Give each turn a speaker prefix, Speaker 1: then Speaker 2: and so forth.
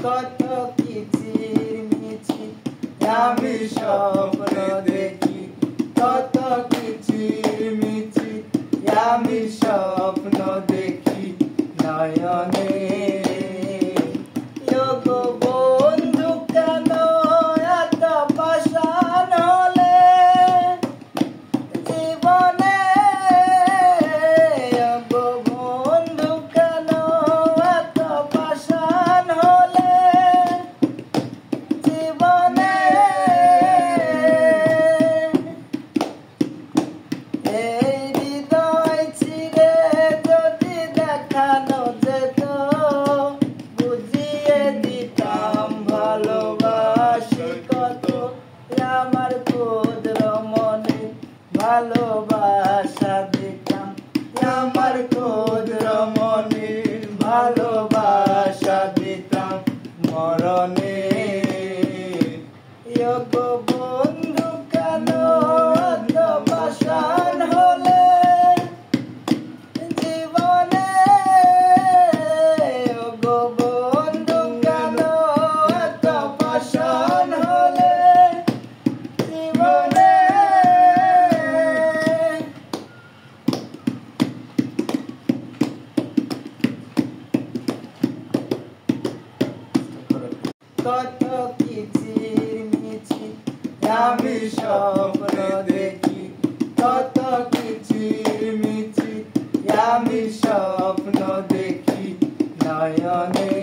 Speaker 1: কত কিচিরমিচির আমি স্বপ্ন দেখি, কত কিচিরমিচির আমি স্বপ্ন দেখি নয়নে। ওগো বন্ধু কেন এত পাষাণ হলে জীবনে, ওগো বন্ধু কেন এত পাষাণ হলে জীবনে। এই হৃদয় ছিঁড়ে যদি দেখানো যেত, বুঝিয়ে দিতাম ভালোবাসি কত। আমার ক্ষুদ্র মনে ভালোবাসা দিতাম, আমার ক্ষুদ্র মনে ভালোবাসা দিতাম মরণে। ওগো বন্ধু কেন এত পাষাণ হলে জীবনে, ওগো বন্ধু কেন এত পাষাণ হলে জীবনে। কত কিচিরমিচির আমি স্বপ্ন দেখি, কত কিচিরমিচির আমি স্বপ্ন দেখি নয়নে।